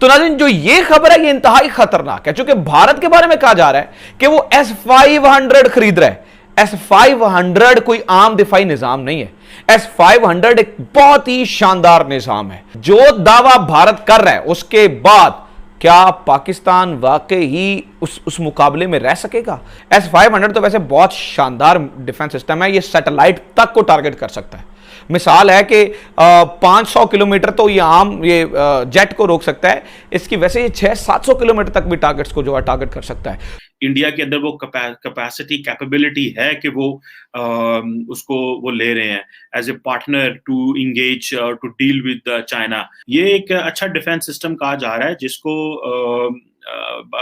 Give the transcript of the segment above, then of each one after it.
तो नाज़रीन, जो ये खबर है ये इंतहाई खतरनाक है, क्योंकि भारत के बारे में कहा जा रहा है कि वो S-500 खरीद रहा है। S-500 कोई आम दिफाई निजाम नहीं है। S-500 एक बहुत ही शानदार निजाम है। जो दावा भारत कर रहा है उसके बाद क्या पाकिस्तान वाकई ही उस मुकाबले में रह सकेगा? S-500 तो वैसे बहुत शानदार डिफेंस सिस्टम है, ये सैटेलाइट तक को टारगेट कर सकता है। मिसाल है कि 500 किलोमीटर तो ये जेट को रोक सकता है, इसकी वैसे ये 600-700 किलोमीटर तक भी टारगेट्स को जो है टारगेट कर सकता है। इंडिया के अंदर वो कैपेसिटी कैपेबिलिटी है कि वो उसको वो ले रहे हैं as a partner to engage to deal with China. ये एक अच्छा डिफेंस सिस्टम कहा जा रहा है जिसको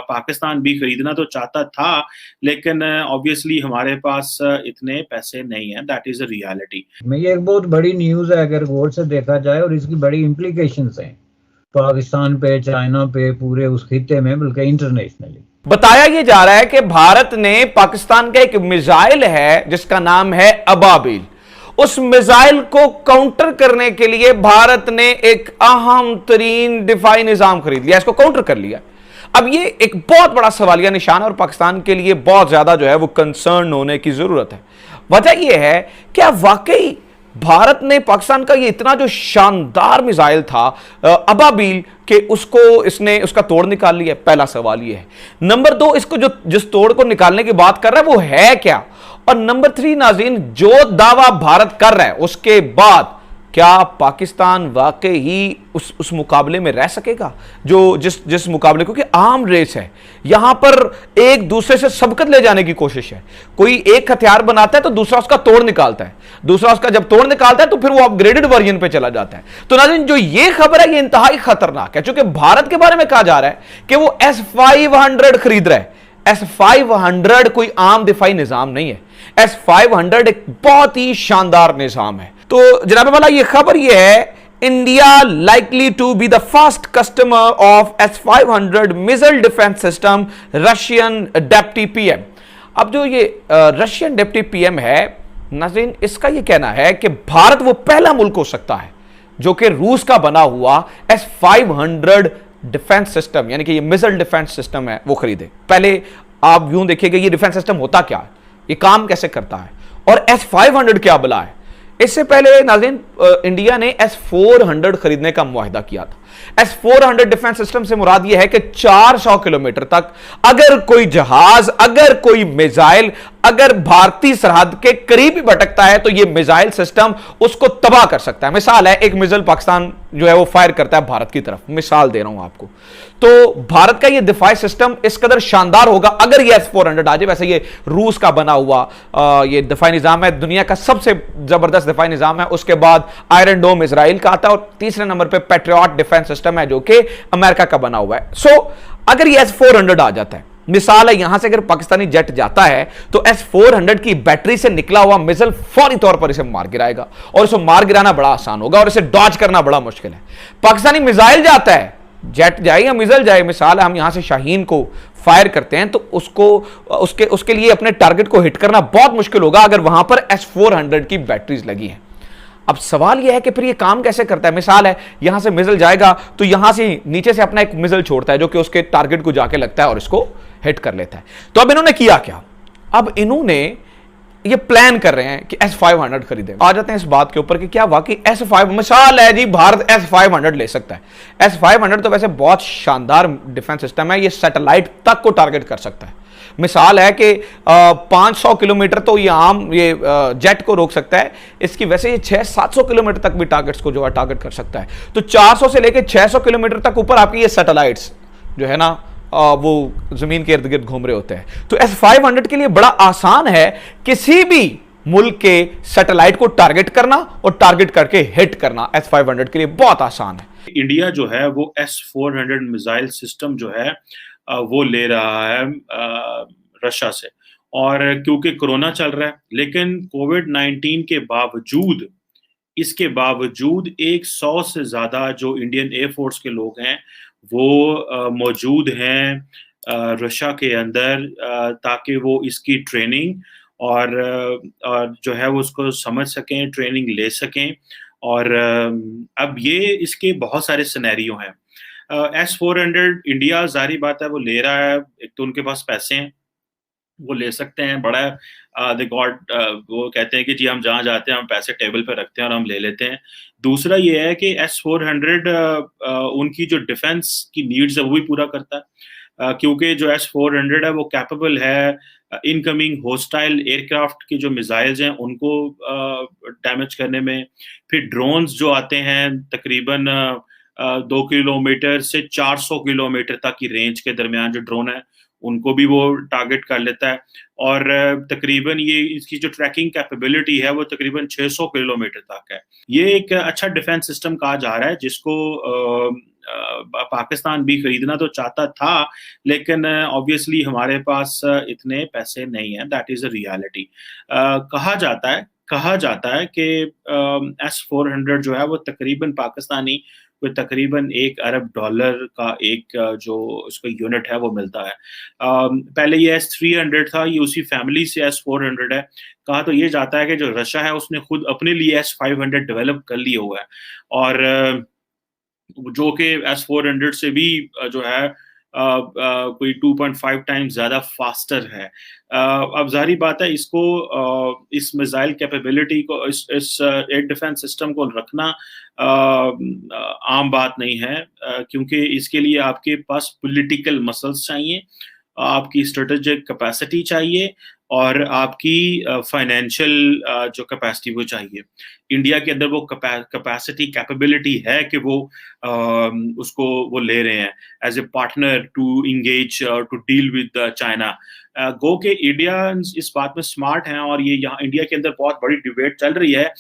पाकिस्तान भी खरीदना तो चाहता था, लेकिन ऑब्वियसली हमारे पास इतने पैसे नहीं हैं। That is a reality. ये एक बहुत बड़ी न्यूज़ है अगर गौर से देखा जाए, और इसकी बड़ी इम्प्लीकेशंस हैं पाकिस्तान पे, चाइना पे, पूरे उस खित्ते में, बल्कि इंटरनेशनली। बताया यह जा रहा है कि भारत ने पाकिस्तान का एक मिसाइल है जिसका नाम है अबाबिल, उस मिसाइल को काउंटर करने के लिए भारत ने एक अहम तरीन दिफाई निजाम खरीद लिया, इसको काउंटर कर लिया। अब ये एक बहुत बड़ा सवालिया निशान है और पाकिस्तान के लिए बहुत ज्यादा जो है वो कंसर्न होने की जरूरत है। वजह यह है क्या वाकई भारत ने पाकिस्तान का ये इतना जो शानदार मिसाइल था अबाबील के उसका तोड़ निकाल लिया? पहला सवाल ये है। नंबर 2, इसको जिस तोड़ को निकालने की बात कर रहा है वो है क्या? और नंबर 3 नाज़रीन, जो दावा भारत कर रहा है उसके बाद क्या पाकिस्तान वाकई ही उस मुकाबले में रह सकेगा? जिस मुकाबले, क्योंकि आम रेस है, यहां पर एक दूसरे से सबकत ले जाने की कोशिश है। कोई एक हथियार बनाता है तो दूसरा उसका तोड़ निकालता है, दूसरा उसका जब तोड़ निकालता है तो फिर वो अपग्रेडेड वर्जन पे चला जाता है। तो नाज़रीन, जो ये खबर है ये इंतहाई खतरनाक है, क्योंकि भारत के बारे में कहा जा रहा है कि वो S-500 खरीद रहा है। S-500 कोई आम दिफाई निजाम नहीं है। S-500 एक बहुत ही शानदार निजाम है। तो जनाब वाला, ये खबर ये है, India likely to be the first customer of S-500 missile defence system, Russian deputy PM. अब जो ये रशियन डेप्टी पीएम है नाज़रीन, इसका ये कहना है कि भारत वो पहला मुल्क हो सकता है जो कि रूस का बना हुआ S-500 डिफेंस सिस्टम, यानी कि ये मिसाइल डिफेंस सिस्टम है, वो खरीदे। पहले आप यूं देखिएगा ये डिफेंस सिस्टम होता क्या है, ये काम कैसे करता है, और S-500 क्या बला है। इससे पहले नाज़रीन इंडिया ने S-400 खरीदने का मुआहिदा किया था। S-400 डिफेंस सिस्टम से मुराद यह है कि 400 किलोमीटर तक अगर कोई जहाज, अगर कोई मिसाइल अगर भारतीय सरहद के करीब ही भटकता है तो यह मिसाइल सिस्टम उसको तबाह कर सकता है। मिसाल है, एक मिसाइल पाकिस्तान जो है वो फायर करता है भारत की तरफ, मिसाल दे रहा हूं आपको, तो भारत का यह दिफाई सिस्टम इस कदर शानदार होगा अगर यह S-400 आ जाए। वैसे ये रूस का बना हुआ ये दिफाई निजाम है, दुनिया का सबसे जबरदस्त दिफाई निजाम है। उसके बाद आयरन डोम इसराइल का आता है और तीसरे नंबर पर पैट्रियट डिफेंस सिस्टम है जो कि अमेरिका का बना हुआ है। सो अगर ये S-400 आ जाता है, मिसाल है यहां से अगर पाकिस्तानी जेट जाता है तो S-400 की बैटरी से निकला हुआ मिसाइल फौरी तौर पर इसे मार गिराएगा, और इसे मार गिराना बड़ा आसान होगा और इसे डॉज करना बड़ा मुश्किल है। पाकिस्तानी मिसाइल जाता है, जेट जाए या मिसाइल जाए, मिसाल है हम यहां से शाहीन को फायर करते हैं तो उसके लिए अपने टारगेट को हिट करना बहुत मुश्किल होगा अगर वहां पर S-400 की बैटरीज लगी हैं। अब सवाल यह है कि फिर यह काम कैसे करता है? मिसाल है यहां से मिसाइल जाएगा तो यहां से नीचे से अपना एक मिसाइल छोड़ता है जो कि उसके टारगेट को जाके लगता है और इसको हिट कर लेता है। तो अब इन्होंने किया क्या? अब इन्होंने ये प्लान कर रहे हैं कि S-500 खरीदें। आ जाते हैं इस बात के ऊपर कि क्या वाकई S-500, मिसाल है जी, भारत S-500 ले सकता है। S-500 तो वैसे बहुत शानदार डिफेंस सिस्टम है, ये सैटेलाइट तक को टारगेट कर सकता है। मिसाल है कि 500 किलोमीटर तो ये जेट को रोक सकता है, इसकी वैसे ये 600-700 किलोमीटर तक भी टारगेट्स को जो है टारगेट कर सकता है। तो 400 से लेकर 600 किलोमीटर तक ऊपर आपकी ये सैटेलाइट्स जो है ना वो जमीन के इर्द गिर्द घूम रहे होते हैं। तो S-500 के लिए बड़ा आसान है किसी भी मुल्क के सैटेलाइट को टारगेट करना और टारगेट करके हिट करना। S-500 के लिए बहुत आसान है। इंडिया जो है वो S-400 मिसाइल सिस्टम जो है वो ले रहा है रशिया से, और क्योंकि कोरोना चल रहा है, लेकिन कोविड-19 के बावजूद, इसके बावजूद 100 से ज्यादा जो इंडियन एयरफोर्स के लोग हैं वो मौजूद हैं रशिया के अंदर, ताकि वो इसकी ट्रेनिंग और जो है वो उसको समझ सकें, ट्रेनिंग ले सकें। और अब ये इसके बहुत सारे सिनेरियो हैं। S-400 इंडिया जाहिर बात है वो ले रहा है, एक तो उनके पास पैसे हैं, वो ले सकते हैं, बड़ा दे गॉट वो कहते हैं कि जी हम जहाँ जाते हैं हम पैसे टेबल पे रखते हैं और हम ले लेते हैं। दूसरा ये है कि S-400 उनकी जो डिफेंस की नीड्स है वो भी पूरा करता है, क्योंकि जो S-400 है वो कैपेबल है इनकमिंग होस्टाइल एयरक्राफ्ट की जो मिसाइल्स हैं उनको डैमेज करने में। फिर ड्रोन्स जो आते हैं तकरीबन 2 किलोमीटर से 400 किलोमीटर तक की रेंज के दरमियान जो ड्रोन है उनको भी वो टारगेट कर लेता है, और तकरीबन ये इसकी जो ट्रैकिंग कैपेबिलिटी है वो तकरीबन 600 किलोमीटर तक है। ये एक अच्छा डिफेंस सिस्टम कहा जा रहा है जिसको पाकिस्तान भी खरीदना तो चाहता था, लेकिन ऑब्वियसली हमारे पास इतने पैसे नहीं हैं, दैट इज अ रियलिटी। कहा जाता है कि S-400 जो है वो तकरीबन पाकिस्तानी कोई तकरीबन $1 अरब का एक जो उसका यूनिट है वो मिलता है। पहले ये S-300 था, ये उसी फैमिली से S-400 है। कहा तो ये जाता है कि जो रशिया है उसने खुद अपने लिए S-500 डेवलप कर लिया हुआ है, और जो कि S-400 से भी जो है कोई 2.5 टाइम्स ज़्यादा फास्टर है। अब ज़ाहिर बात है इसको इस मिसाइल कैपेबिलिटी को इस एयर डिफेंस सिस्टम को रखना आम बात नहीं है, क्योंकि इसके लिए आपके पास पॉलिटिकल मसल्स चाहिए, आपकी स्ट्रेटेजिक कैपेसिटी चाहिए, और आपकी फाइनेंशियल जो कैपेसिटी वो चाहिए। इंडिया के अंदर वो कैपेसिटी कैपेबिलिटी है कि वो उसको वो ले रहे हैं as a partner to engage to deal with China. गो के इंडिया इस बात में स्मार्ट हैं, और ये यहाँ इंडिया के अंदर बहुत बड़ी डिबेट चल रही है